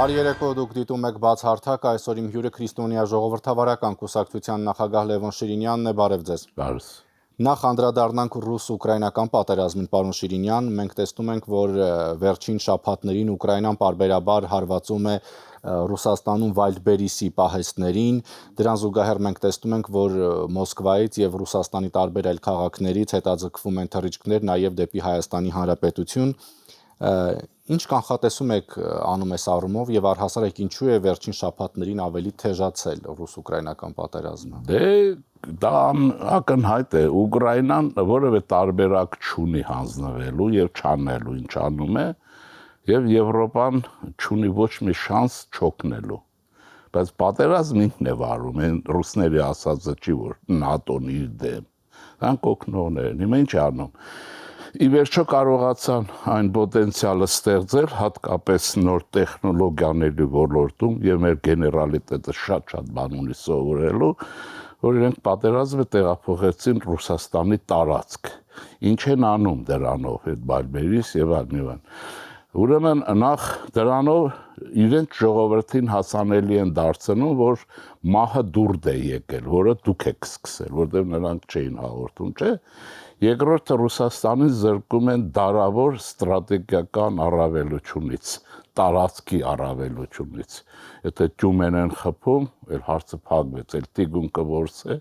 Բարի երեկո, դուք դիտում եք բաց հարթակ, այսօր իմ հյուրը քրիստոնյա ժողովրդավարական կուսակցության նախագահ Լևոն Շիրինյանն է, բարև ձեզ։ Բարև։ Նախ անդրադառնանք ռուս-ուկրաինական պատերազմին, պարոն Շիրինյան, մենք տեսնում ենք, որ վերջին շաբաթներին Ուկրաինան պարբերաբար հարվածում է Ռուսաստանում Վայլդբերիսի պահեստներին, դրան զուգահեռ մենք տեսնում ենք, որ Մոսկվայից եւ Ռուսաստանի տարբեր այլ քաղաքներից հետաձգվում են թռիչքներ նաեւ դեպի Հայաստանի Հանրապետություն։ Ինչ կանխատեսում եք անում այս առումով եւ առհասարակ ինչու է վերջին շաբաթներին ավելի թեժացել ռուս-ուկրաինական պատերազմը։ Դե դա ակնհայտ է, Ուկրաինան որևէ տարբերակ չունի հանձնվելու եւ չանելու, ինչ անում է, եւ Եվրոպան չունի ոչ մի շանս չօգնելու։ Բայց պատերազմ ինքն է վարում, այն ռուսների ասածը չի, որ ՆԱՏՕ-ն իր դեմ։ Դրանք օգնողներ են, հիմա ինչ անում։ Ի վերջո կարողացան այն պոտենցիալը ստեղծել, հատկապես նոր տեխնոլոգիաների ոլորտում եւ մեր գեներալիտետը շատ բան ունի սովորելու, որ իրենք պատերազմը տեղափոխեցին Ռուսաստանի տարածք։ Ինչ են անում դրանով, այդ Վայլդբերիս եւ այլն։ Ուրեմն նախ դրանով իրենք ժողովրդին հասանելի են դարձնում, որ մահը դուրդ է եկել, որը դուք եք սկսել, որտեղ նրանք չէին հաղորդում, չէ՞։ Երկրորդը Ռուսաստանին զրկում են դարավոր ստրատեգիական առավելությունից, տարածքի առավելությունից։ Եթե Տյումեն են խփում, այլ հարցը փակվեց, այլ Տիգունքը որս է,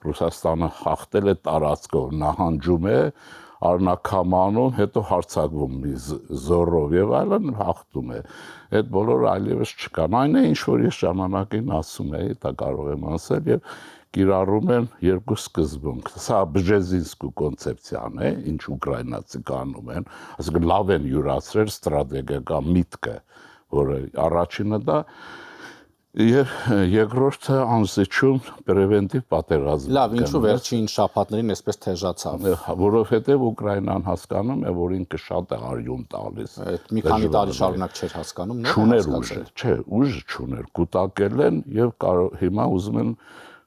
Ռուսաստանը հաղթել է տարածքով, նահանջում է, առնակամանում, հետո հարձակվում զորով եւ այլն հաղթում է։ Այդ բոլորը այլևս չկան։ Այն է, ինչ որ ես ժամանակին ասում էի, դա կարող եմ ասել եւ կիրառում են երկու սկզբունք։ Սա բժեզինսկու կոնցեպցիան է, ինչ ուկրաինացի կանում են, այսինքն լավ են յուրացրել ստրատեգիական միտքը, որը առաջինը դա եւ երկրորդը անզիջում պրևենտիվ պատերազմ։ Լավ, ինչու վերջին շաբաթներին այսպես թեժացավ։ Որովհետեւ Ուկրաինան հասկանում է, որ ինքը շատ է արյուն տալիս։ Այդ մի քանի տարի շարունակ չէր հասկանում, նոր հասկացել։ Չէ, ուժ չուներ, կուտակել են եւ հիմա ուզում են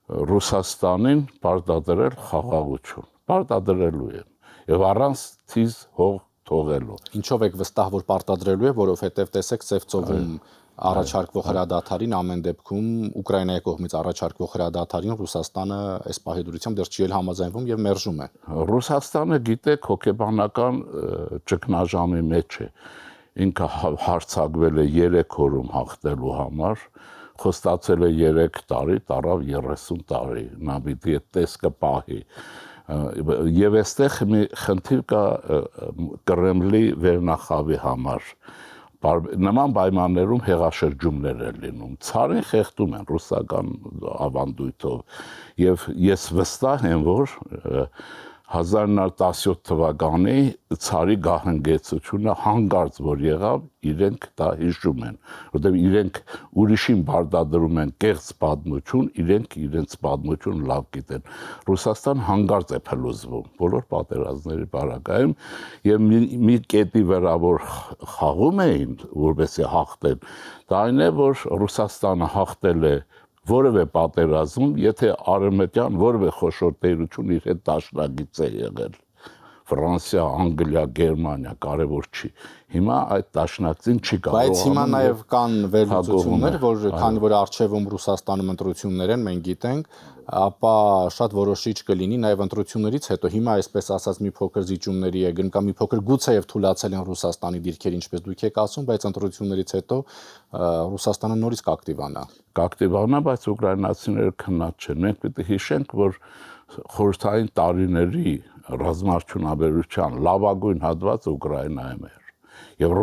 Ռուսաստանին պարտադրել խաղաղություն, պարտադրելու են եւ առանց թիզ հող թողելու։ Ինչով եք վստահ, որ պարտադրելու է, որովհետեւ տեսեք Սև ծովում առաջարկվող հրադադարին ամեն դեպքում Ուկրաինայի կողմից առաջարկվող հրադադարին Ռուսաստանը այս պահի դրությամբ դեռ չի էլ համաձայնվում եւ մերժում է։ Ռուսաստանը գիտեք հոգեբանական ճգնաժամի մեջ է։ Ինքը հարձակվել է 3 օրում հաղթելու համար, խոստացել է 3 տարի, տարավ 30 տարի, նա պիտի այդ տեսքը պահի։ Եվ այստեղ մի խնդիր կա Կրեմլի վերնախավի համար։ Նման պայմաններում հեղաշրջումներ են լինում, ցարին խեղդում են ռուսական ավանդույթով եւ ես վստահ եմ, որ 1917 թվականի ցարի գահանգեցությունը հանգարց որ եղավ, իրենք դա հիշում են, որտեղ իրենք ուրիշին բարդադրում են կեղծ պատմություն, իրենք իրենց պատմությունը լավ գիտեն։ Ռուսաստան հանգարց է փլուզվում բոլոր պատերազմների բaragայում եւ մի կետի վրա որ խաղում էին, որովհետեւ հաղթեն, դա այն է, որ Ռուսաստանը հաղթել է որևէ պատերազմ, եթե արևմտյան որևէ խոշոր տերություն իր հետ դաշնակից է եղել։ Ֆրանսիա, Անգլիա, Գերմանիա կարևոր չի։ Հիմա այդ դաշնակցին չի կարող։ Բայց հիմա նաև կան վերլուծություններ, որ քանի որ արխիվում Ռուսաստանում ընտրություններ են, մենք գիտենք, ապա շատ որոշիչ կլինի նաև ընտրություններից հետո հիմա այսպես ասած մի փոքր զիջումների է գնում կամ մի փոքր գուցեև թուլացել են Ռուսաստանի դիրքերը, ինչպես դուք եք ասում, բայց ընտրություններից հետո Ռուսաստանը նորից կակտիվանա։ Կակտիվանա, բայց ուկրաինացիները քնած չեն։ Մենք պետք է հիշենք, որ խորհրդային տարիների ռազմաարդյունաբերության լավագույն հատվածը Ուկրաինայում էր։ Եվ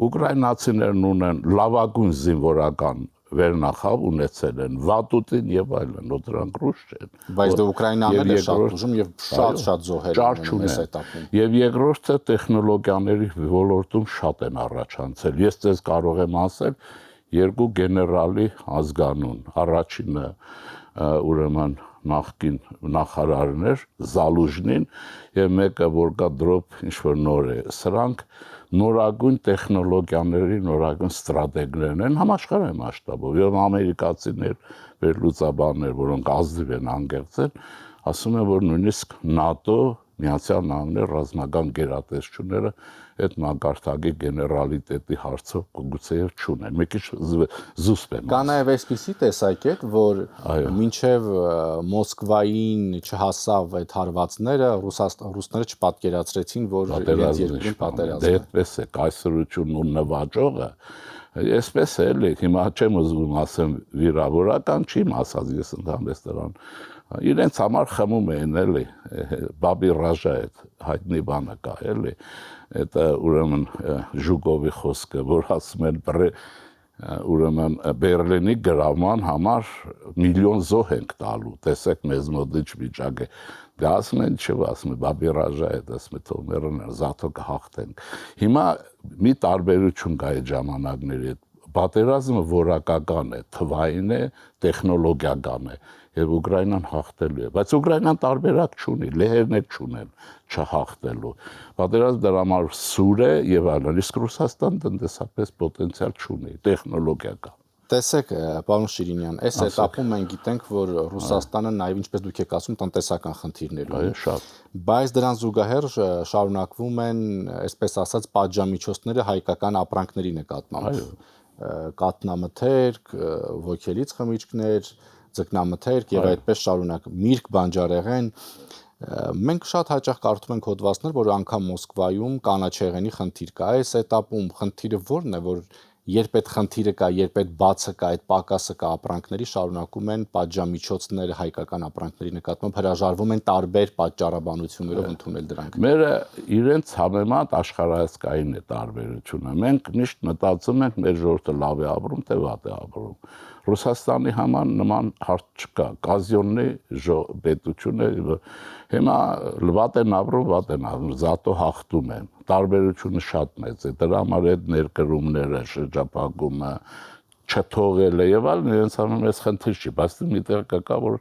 ուկրաինացիներն ունեն լավագույն զինվորական վերնախավ ունեցել են Վատուտին եւ այլն, դրանք ռուս չեն։ Բայց դե Ուկրաինան էլ շատ ուժում եւ շատ զոհեր ունեն այս этаպում։ Եվ երկրորդը տեխնոլոգիաների ոլորտում շատ են առաջանցել։ Ես ձեզ կարող եմ ասել երկու գեներալի ազգանուն, առաջինը ուրեմն նախկին նախարարներ Զալուժնին եւ մեկը որ կա դրոպ ինչ որ նոր է, սրանք նորագույն տեխնոլոգիաների նորագույն ստրատեգներն են համաշխարհային մասշտաբով եւ ամերիկացիներ վերլուծաբաններ, որոնք ազնիվ են անգերցել, ասում են որ նույնիսկ ՆԱՏՕ Միացյալ Նահանգների ռազմական գերատեսչությունները այդ մակարդակի գեներալիտետի հարցով գուցեև չունեն։ Մի քիչ զուսպ եմ։ Կա նաև այսպիսի տեսակետ, որ մինչև Մոսկվային չհասավ այդ հարվածները, ռուսները չպատկերացրեցին, որ իրենց երկրում պատերազմ է։ Դե այդպես է, կայսրությունն ու նվաճողը այսպես է, էլի, հիմա չեմ ուզում ասեմ վիրավորական, չիմ ասած ես ընդհանրապես դրան։ Իրենց համար խմում էին, էլի, Բաբի Ռաժա այդ հայտնի բանը կա, էլի, այդ ուրեմն Ժուկովի խոսքը, որ ասում են ուրեմն Բերլինի գրավման համար միլիոն զոհ ենք տալու, տեսեք մեզ մոտ ինչ վիճակ է։ Դա ասում են, չէ, ասում են Բաբի Ռաժա է, ասում են թող մեռնեն, զաթո կհաղթենք։ Հիմա մի տարբերություն կա այդ ժամանակների հետ։ Պատերազմը որակական է, թվային է, տեխնոլոգիական է, եւ Ուկրաինան հաղթելու է, բայց Ուկրաինան տարբերակ չունի, լեհերներ չունեն չհաղթելու։ Պատերազմ դրա համար սուր է եւ այլն, իսկ Ռուսաստան տնտեսապես պոտենցիալ չունի, տեխնոլոգիա կա։ Տեսեք, պարոն Շիրինյան, այս этаպում մենք գիտենք, որ Ռուսաստանը նաև ինչպես դուք եք ասում, տնտեսական խնդիրներ ունի։ Այո, շատ։ Բայց դրան զուգահեռ շարունակվում են, այսպես ասած, պատժամիջոցները հայկական ապրանքների նկատմամբ։ Այո։ Կատնամթերք, ոգելից խմիչքներ, ձկնամթերք եւ այդպես շարունակ, միրգ, բանջարեղեն։ Մենք շատ հաճախ կարդում ենք հոդվածներ, որ անգամ Մոսկվայում կանաչեղենի խնդիր կա։ Այս этаպում խնդիրը ո՞րն է, որ երբ այդ խնդիրը կա, երբ այդ բացը կա, այդ պակասը կա ապրանքների, շարունակում են պատժամիջոցները հայկական ապրանքների նկատմամբ հրաժարվում են տարբեր պատճառաբանություններով ընդունել դրանք։ Մերը իրենց համեմատ աշխարհայացքային է տարբերությունը։ Մենք միշտ մտածում ենք մեր ժողովուրդը լավ է ապրում, թե վատ է ապրում։ Ռուսաստանի համար նման հարց չկա, կազյոննի պետությունը հիմա վատ են ապրում, զատո հաղթում են, տարբերությունը շատ մեծ է, դրա համար այդ ներկրումները, շրջափակումը, չթողելը եւ այլն իրենց համար մեծ խնդիր չի, բայց միտեղ կա, որ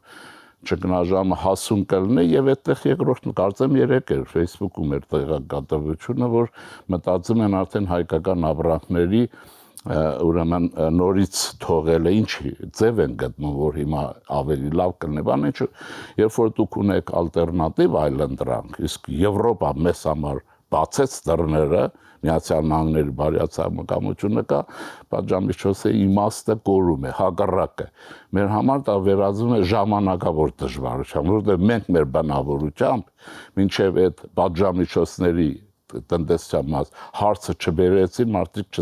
ճգնաժամը հասուն կլինի եւ այդտեղ երկրորդ կարծեմ 3 էր Facebook-ում էր տեղեկատվությունը, որ մտածում են արդեն հայկական ապրանքների ուրեմն նորից թողելը ինչի ձև են գտնում, որ հիմա ավելի լավ կլինի, բան ինչ, երբ որ դուք ունեք ալտերնատիվ այլընտրանք, իսկ Եվրոպա մեզ համար բացեց դռները, Միացյալ Նահանգների բարյացակամությունը կա, պատժամիջոցի իմաստը կորում է, հակառակը։ Մեր համար դա վերածվում է ժամանակավոր դժվարության, որովհետև մենք մեր բնավորությամբ մինչև այդ պատժամիջոցների տնտեսության մաս հարցը չբերեցին, մարդիկ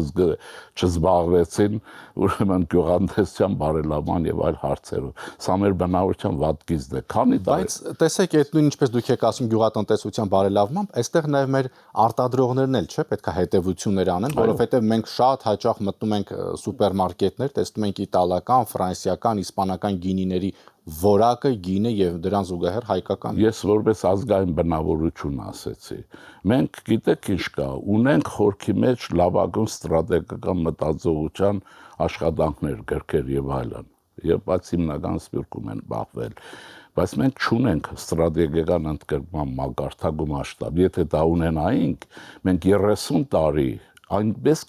չզբաղվեցին ուրեմն գյուղատնտեսության բարելավման եւ այլ հարցերով։ Սա մեր բնավորության վատկիզն է։ Քանի տարի։ Բայց տեսեք, այդ նույն ինչպես դուք եք ասում գյուղատնտեսության բարելավմամբ, այստեղ նաեւ մեր արտադրողներն էլ չէ, պետք է հետեւություններ անեն, որովհետեւ մենք շատ հաճախ մտնում ենք սուպերմարկետներ, տեսնում ենք իտալական, ֆրանսիական, իսպանական գինիների որակը, գինը եւ դրան զուգահեռ հայկական։ Ես որպես ազգային բնավորություն ասեցի։ Մենք գիտեք ինչ կա, ունենք խորքի մեջ լավագույն ստրատեգիական մտածողության աշխատանքներ, գրքեր եւ այլն։ Եվ բայց հիմնական սպիրկում են բախվել։ Բայց մենք չունենք ստրատեգիական ընդգրկման մակարդակ ու մասշտաբ։ Եթե դա ունենայինք, մենք 30 տարի այնպես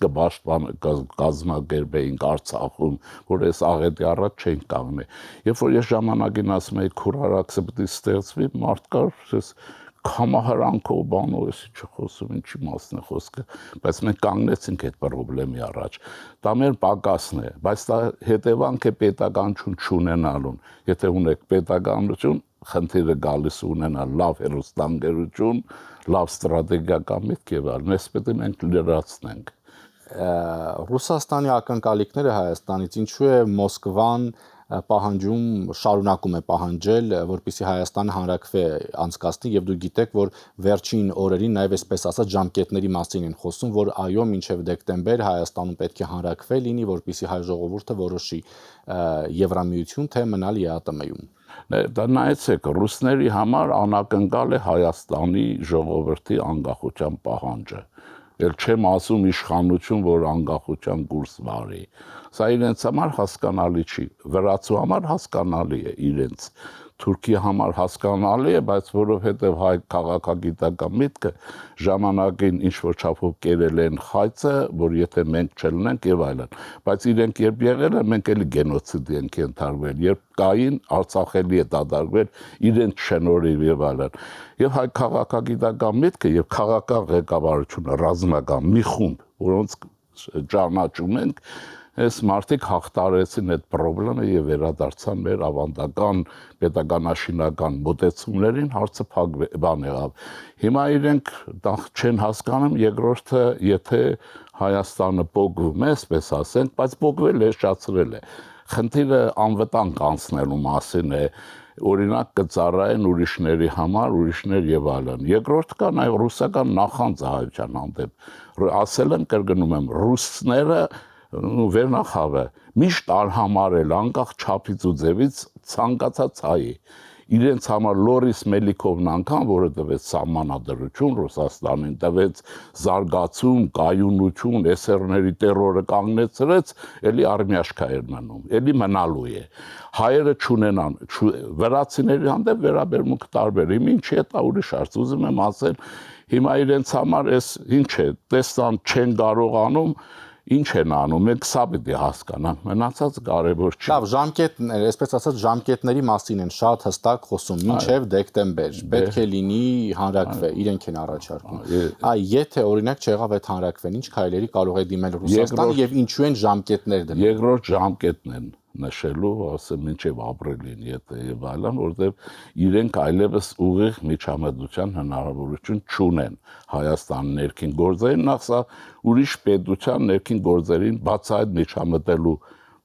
կազմակերպեինք Արցախում, որ այս աղետի առաջ չենք կանգնի։ Երբ որ ես ժամանակին ասում էի քուրարաքսը պետք է ստեղծվի, մարդ կար, կամահարանքով բանով էսի չխոսում, ինչի մասն է խոսքը, բայց մենք կանգնեցինք այդ խնդրի առաջ։ Դա մեր պակասն է, բայց դա հետևանք է պետականություն չունենալուն։ Եթե ունեք պետականություն, խնդիրը գալիս ունենալ լավ հեռուստաընկերություն, լավ ստրատեգիական միտք եւ այլն, այս պետք է մենք լրացնենք։ Ռուսաստանի ակնկալիքները Հայաստանից ինչու է Մոսկվան պահանջում, շարունակում է պահանջել, որպեսզի Հայաստանը հանրաքվե անցկացնի եւ դուք գիտեք, որ վերջին օրերին նաեւ այսպես ասած ժամկետների մասին են խոսում, որ այո, մինչեւ դեկտեմբեր Հայաստանում պետք է հանրաքվե լինի, որպեսզի հայ ժողովուրդը որոշի Եվրամիություն թե մնալ ԵԱՏՄ-ում։ Դա նայեցեք, ռուսների համար անակնկալ է Հայաստանի ժողովրդի անկախության պահանջը։ Էլ չեմ ասում իշխանություն, որ անկախության կուրս վարի։ Սա իրենց համար հասկանալի չի, վրացու համար հասկանալի է իրենց։ Թուրքիի համար հասկանալի է, բայց որովհետև հայ քաղաքագիտական միտքը ժամանակին ինչ-որ չափով կերել են խայծը, որ եթե մենք չլինենք եւ այլն, բայց իրենք երբ եղել են, մենք էլի գենոցիդի ենք ենթարկվել, երբ կային Արցախելի է դադարվել իրենց շնորհիվ եւ այլն։ Եվ հայ քաղաքագիտական միտքը եւ քաղաքական ղեկավարությունը ռազմական մի խումբ, որոնց ճանաչում ենք, այս մարդիկ հաղթարեցին այդ խնդրը եւ վերադարձան մեր ավանդական պետականաշինական մոտեցումներին, հարցը բան եղավ։ Հիմա իրենք չեն հասկանում, երկրորդը, եթե Հայաստանը պոկվում է, այսպես ասենք, բայց պոկվել է, շացրել է։ Խնդիրը անվտանգ անցնելու մասին է, օրինակ կծառայեն ուրիշների համար, ուրիշներ եւ այլն։ Երկրորդ կա նաեւ ռուսական նախանձը հայության հանդեպ։ Ասել եմ, կրկնում եմ, ռուսները վերնախավը միշտ արհամարել անկախ չափից ու ձևից ցանկացած հայի իրենց համար Լորիս Մելիքովն անգամ, որը տվեց սահմանադրություն Ռուսաստանին, տվեց զարգացում, կայունություն, SR-ների տերորը կանգնեցրեց, էլի արմյաշկա էր մնում, էլի մնալու է։ Հայերը չունենան, վրացիների հանդեպ վերաբերմունք տարբեր, ինչի է դա ուրիշ հարց, ուզում եմ ասել, հիմա իրենց համար էս ինչ է, տեսան չեն կարողանում, ինչ են անում, մենք սա պիտի հասկանանք, մնացած կարևոր չի։ Լավ, ժամկետներ, այսպես ասած, ժամկետների մասին են շատ հստակ խոսում, մինչև դեկտեմբեր, պետք է լինի հանրակրվե, իրենք են առաջարկում։ Եթե օրինակ չեղավ այդ հանրակրվեն, ինչ քայլերի կարող է դիմել Ռուսաստանը եւ ինչու են ժամկետներ դնում։ Երկրորդ ժամկետն են նշելու, ասեմ, մինչև ապրիլին, եթե եւ այլն, որտեղ իրենք այլևս ուղիղ միջամտության հնարավորություն չունեն Հայաստանի ներքին գործերին, նախ սա ուրիշ պետության ներքին գործերին բացահայտ միջամտելու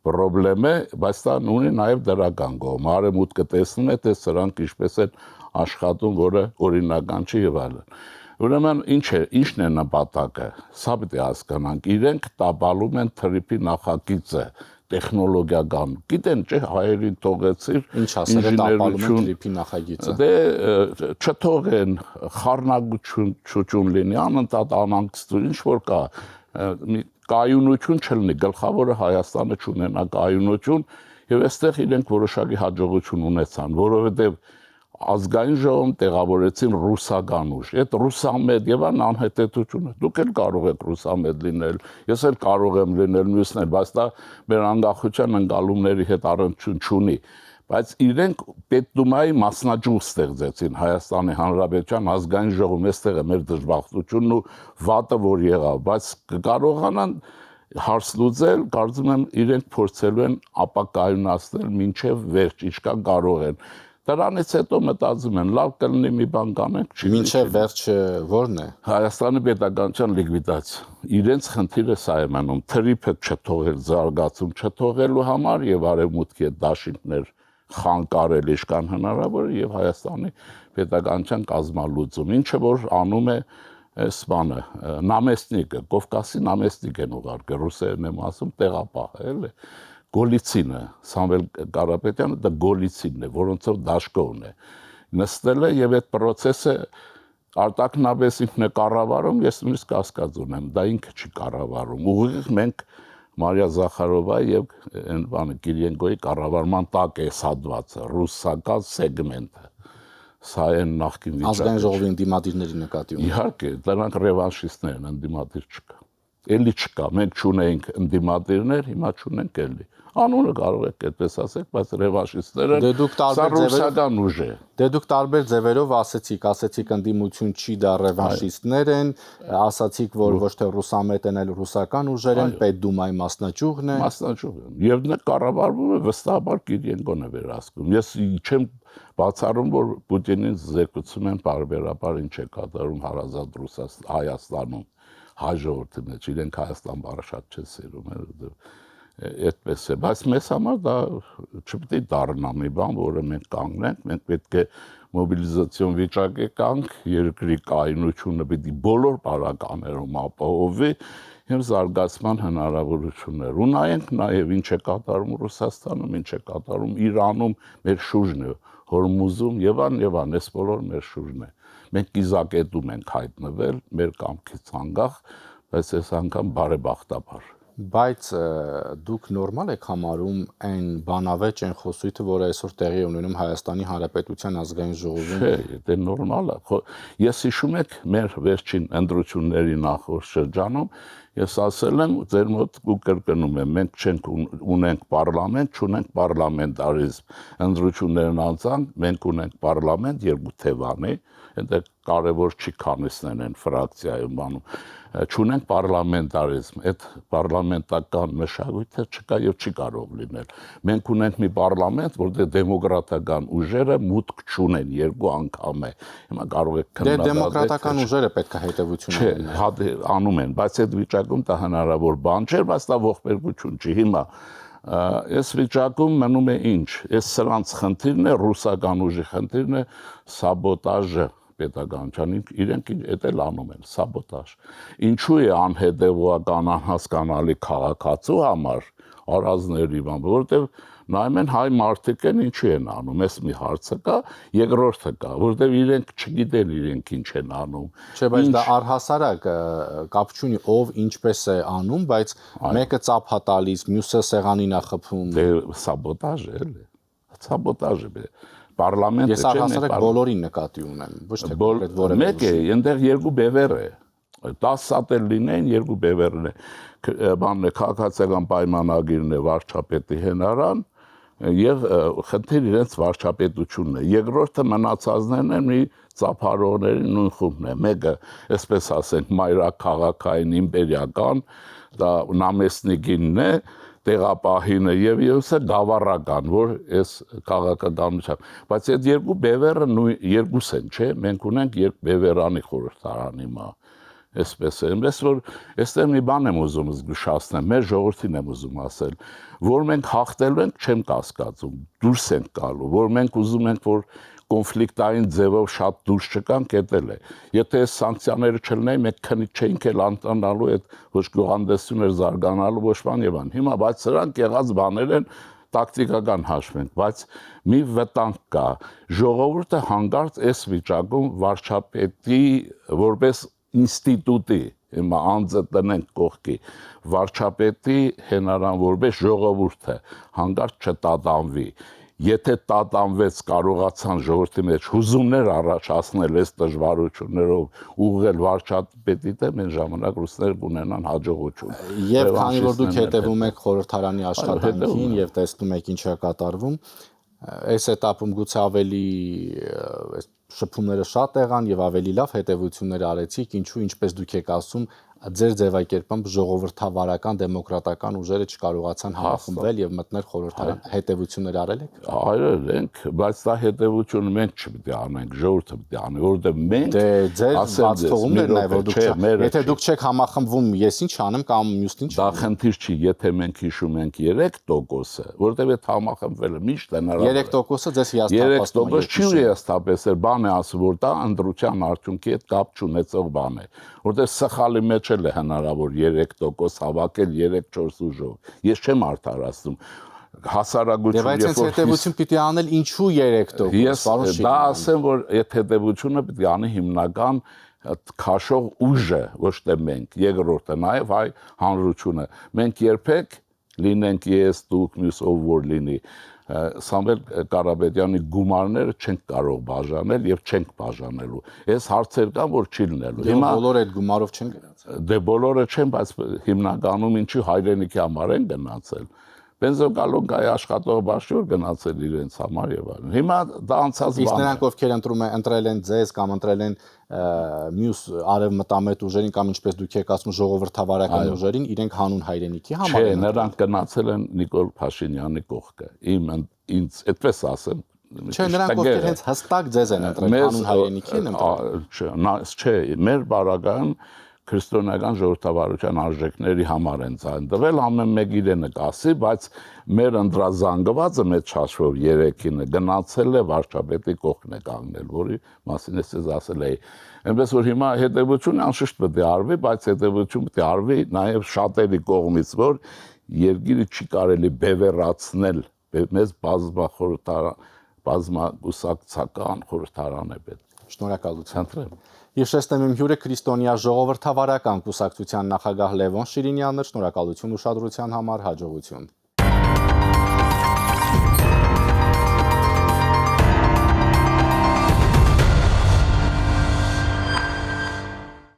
խնդրեմ է, բայց դա ունի նաեւ դրական կողմ։ Արևմուտքը տեսնում է, թե սրանք ինչպես են աշխատում, որը օրինական չի եւ այլն։ Ուրեմն ինչն է նպատակը։ Սա պիտի հասկանանք, իրենք տապալում են թրիփի նախագիծը տեխնոլոգիական, գիտեն, չէ, հայերին թողեցիր, ինչ ասել է տապալում են թրիփի նախագիծը։ Դե չթողեն, խառնագություն լինի, անընդհատ անհանգստություն, ինչ որ կա, կայունություն չլինի, գլխավորը Հայաստանը չունենա կայունություն, եւ այստեղ իրենք որոշակի հաջողություն ունեցան, որովհետեւ ազգային ժողովում տեղավորեցին ռուսական ուժ։ Այդ ռուսամետ եւ անհետեթությունը։ Դուք էլ կարող եք ռուսամետ լինել, ես էլ կարող եմ լինել, մյուսներ, բայց դա մեր անկախության ընկալումների հետ առնչություն չունի։ Բայց իրենք Պետդումայի մասնաճյուղ ստեղծեցին Հայաստանի Հանրապետության ազգային ժողովում, այստեղ է մեր դժբախտությունն ու վատը, որ եղավ, բայց կկարողանան հարց լուծել, կարծում եմ իրենք փորձելու են ապակայունացնել մինչև վերջ, ինչքան կարող են։ Դրանից հետո մտածում են, լավ կլինի մի բան կանենք, չի։ Մինչև վերջը ո՞րն է։ Հայաստանի պետականության լիկվիդացիա։ Իրենց խնդիրը սա է մնում, թրիփը չթողել, զարգացում չթողելու համար եւ արևմուտքի հետ դաշինքներ խանգարել ինչքան հնարավոր է եւ Հայաստանի պետականության կազմալուծում, ինչը որ անում է այս բանը, նամեստնիկը, Կովկասի նամեստնիկ են ուղարկել, ռուսերեն եմ ասում, տեղապահել է։ Գոլիցինը, Սամվել Կարապետյանը դա Գոլիցինն է, որոնցով դաշկովն է։ Նստել է եւ այդ process-ը արտակնաբես ինքն է կառավարում, ես նույնիսկ կասկած ունեմ, դա ինքը չի կառավարում։ Ուղիղ մենք Մարիա Զախարովայի եւ այն բանը Կիրիենկոյի կառավարման տակ է հատվածը, ռուսական սեգմենտը։ Սա են նախկին վիճակը։ Ազգային ժողովի ընդդիմադիրների նկատի ունի։ Իհարկե, դրանք ռևանշիստներ են, ընդդիմադիր չկա։ Էլի չկա, մենք չունենք ընդդիմադիրներ, հիմա չունենք էլի։ Անունը կարող եք այդպես ասեք, բայց ռևանշիստները սա ռուսական ուժ է։ Դե դուք տարբեր ձևերով ասեցիք ընդդիմություն չի, դա ռևանշիստներ են, ասացիք, որ ոչ թե ռուսամետ են, այլ ռուսական ուժեր են, Պետդումայի մասնաճյուղն է։ Մասնաճյուղն է։ Եվ նա կառավարվում է վստահաբար Կիրիենկոն է վերահսկում։ Ես չեմ բացառում, որ Պուտինին զեկուցում են բարբերաբար ինչ է կատարում հարազատ Հայաստանում, հայ ժողովրդի մեջ, իրենք Հայաստան բառը շատ չեն սիրում, այդպես է, բայց մեզ համար դա չպետք է դառնա մի բան, որը մենք կանգնենք, մենք պետք է մոբիլիզացիոն վիճակի կանք, երկրի կայունությունը պետք է բոլոր պարագաներում ապահովի եւ զարգացման հնարավորություններ։ Ու նայենք նաեւ ինչ է կատարում Ռուսաստանում, ինչ է կատարում Իրանում, մեր շուրջն է, Հորմուզում եւ այլն, այս բոլոր մեր շուրջն է։ Մենք կիզակետում ենք հայտնվել մեր կամքից անկախ, բայց այս անգամ բարեբախտաբար։ Բայց դուք նորմալ եք համարում այն բանավեճ, այն խոսույթը, որը այսօր տեղի ունենում Հայաստանի Հանրապետության ազգային ժողովում։ Չէ, դե նորմալ է։ Ես հիշում եք մեր վերջին ընտրությունների նախորդ շրջանում ես ասել եմ ձեր մոտ ու կրկնում եմ, մենք չենք ունենք պարլամենտ, չունենք պարլամենտարիզմ։ Ընտրություններն անցան, մենք ունենք պարլամենտ երկու թևանի, այնտեղ կարևոր չի քանիսներն են ֆրակցիայում բանում։ Չունենք պարլամենտարիզմ, այդ պարլամենտական մշակույթը չկա եւ չի կարող լինել։ Մենք ունենք մի պարլամենտ, որտեղ դեմոկրատական ուժերը մուտք չունեն երկու անգամ է։ Հիմա կարող եք քննադատել։ Դե դեմոկրատական ուժերը պետք է հետևություն անեն։ Չէ, անում են, բայց այդ վիճակում դա հնարավոր բան չէ, բայց դա ողբերգություն չի։ Հիմա այս վիճակում մնում է ինչ։ Այս սրանց խնդիրն է, ռուսական ուժի խնդիրն է, սաբոտաժը պետականության իրենք այդ էլ անում են սաբոտաժ։ Ինչու է անհետևական, անհասկանալի քաղաքացու համար առանձների բան, որովհետև նայում են հայ մարդիկ են ինչի են անում, այս մի հարցը կա, երկրորդը կա, որովհետև իրենք չգիտեն իրենք ինչ են անում։ Չէ, բայց դա առհասարակ կապ չունի ով ինչպես է անում, բայց մեկը ծափ է տալիս, մյուսը սեղանին է խփում։ Դե սաբոտաժ է, էլի։ Սաբոտաժ է։ Պարլամենտը Ես առհասարակ բոլորին նկատի ունեմ, ոչ թե կոնկրետ որևէ։ Մեկ է, այնտեղ երկու բևեր է։ 10 սատ էլ լինեն, երկու բևերն է։ Բանն է քաղաքացիական պայմանագիրն է վարչապետի հենարան եւ խնդիր իրենց վարչապետությունն է։ Երկրորդը մնացածներն են մի ծափարողների նույն խումբն է։ Մեկը, այսպես ասենք, մայրաքաղաքային իմպերիական, դա նամեստնիկինն է, տեղապահինը եւ եսը գավառական, որ այս քաղաքականությամբ, բայց այդ երկու բևերը երկուս են, չէ՞, մենք ունենք բևերանի խորհրդարան հիմա, այսպես է, այնպես որ այստեղ մի բան եմ ուզում զգուշացնել, մեր ժողովրդին եմ ուզում ասել, որ մենք հաղթելու ենք, չեմ կասկածում, դուրս ենք գալու, որ մենք ուզում ենք, որ կոնֆլիկտային ձևով շատ դուրս չկան, կետել է։ Եթե այս սանկցիաները չլինեին, մենք քնի չէինք էլ անտանալու այդ ոչ գյուղանդեսություններ զարգանալու ոչ բան եւ բան։ Հիմա բայց սրանք եղած բաներ են տակտիկական հաշվենք, բայց մի վտանգ կա։ Ժողովուրդը հանգարց այս վիճակում վարչապետի որպես ինստիտուտի, հիմա անձը տնենք կողքի, վարչապետի հենարան որպես ժողովուրդը հանգարց չտատանվի։ Եթե տատանվեց կարողացան ժողովրդի մեջ հուզումներ առաջացնել այս դժվարություններով ուղղել վարչապետի դեմ, այն ժամանակ ռուսները կունենան հաջողություն։ Եվ քանի որ դուք հետևում եք խորհրդարանի աշխատանքին եւ տեսնում եք ինչ է կատարվում, այս этаպում գուցե ավելի շփումները շատ եղան եւ ավելի լավ հետևություններ արեցիք, ինչու ինչպես դուք եք ասում, ձեր ձևակերպամբ ժողովրդավարական դեմոկրատական ուժերը չկարողացան համախմբվել եւ մտնել խորհրդարան, հետևություններ արել եք։ Արել ենք, բայց դա հետևությունը մենք չպետք է անենք, ժողովուրդը պետք է անի, որովհետեւ մենք դե ձեր բաց թողումներն է, որ դուք եթե դուք չեք համախմբվում, ես ինչ անեմ կամ մյուսն ինչ։ Դա խնդիր չի, եթե մենք հիշում ենք 3%-ը, որովհետեւ այդ համախմբվելը միշտ հնարավոր է։ 3%-ը ձեզ հիասթափեցնում է։ 3% չի հիասթափեցել, բան է ասում, որ դա ընտրության արդյունքի հետ կապ չունեցող բան է, որովհետեւ սխալի մեջ էլ է հնարավոր 3% հավաքել 3-4 ուժով։ Ես չեմ արդարացնում։ Հասարակություն եւ այս հետևություն պիտի անել ինչու 3%։ Ես դա ասեմ, որ այդ հետևությունը պիտի անի հիմնական քաշող ուժը, ոչ թե մենք, երկրորդը, նաեւ հայ հանրությունը։ Մենք երբեք լինենք ես, դուք, մյուս ով որ լինի, Սամվել Կարապետյանի գումարները չենք կարող բաժանել եւ չենք բաժանելու։ Այս հարցեր կան, որ չի լինելու։ Հիմա բոլորը այդ գումարով չեն գնացել։ Դե բոլորը չեն, բայց հիմնականում ինչի հայրենիքի համար են գնացել։ Բենզոկալոնկայի աշխատող բաշխյոր գնացել իրենց համար եւ այլն։ Հիմա դա անցած բան է։ Իսկ նրանք ովքեր ընտրել են ձեզ կամ ընտրել են մյուս արևմտամետ ուժերին կամ ինչպես դուք եք ասում ժողովրդավարական ուժերին, իրենք հանուն հայրենիքի համար են։ Չէ, նրանք գնացել են Նիկոլ Փաշինյանի կողքը։ Ինձ այդպես ասեմ։ Չէ, նրանք ովքեր հենց հստակ ձեզ են ընտրել հանուն հայրենիքի են ընտրել։ Չէ, մեր բարակայում քրիստոնեական ժողովրդավարության արժեքների համար են ցան տվել, ամեն մեկ իրենը կասի, բայց մեր ընդրազանգվածը մեծ հաշվով 3-ին գնացել է վարչապետի կողքն է կանգնել, որի մասին ես ասել էի։ Այնպես որ հիմա հետևությունը անշուշտ պետք է արվի, բայց հետևություն պետք է արվի նաև շատերի կողմից, որ երկիրը չի կարելի բևեռացնել, մեծ բազմախորհրդարան, բազմակուսակցական խորհրդարան է պետք։ Շնորհակալություն։ Հիշեցնեմ իմ հյուրը քրիստոնյա ժողովրդավարական կուսակցության նախագահ Լևոն Շիրինյանն էր, շնորհակալություն ուշադրության համար, հաջողություն։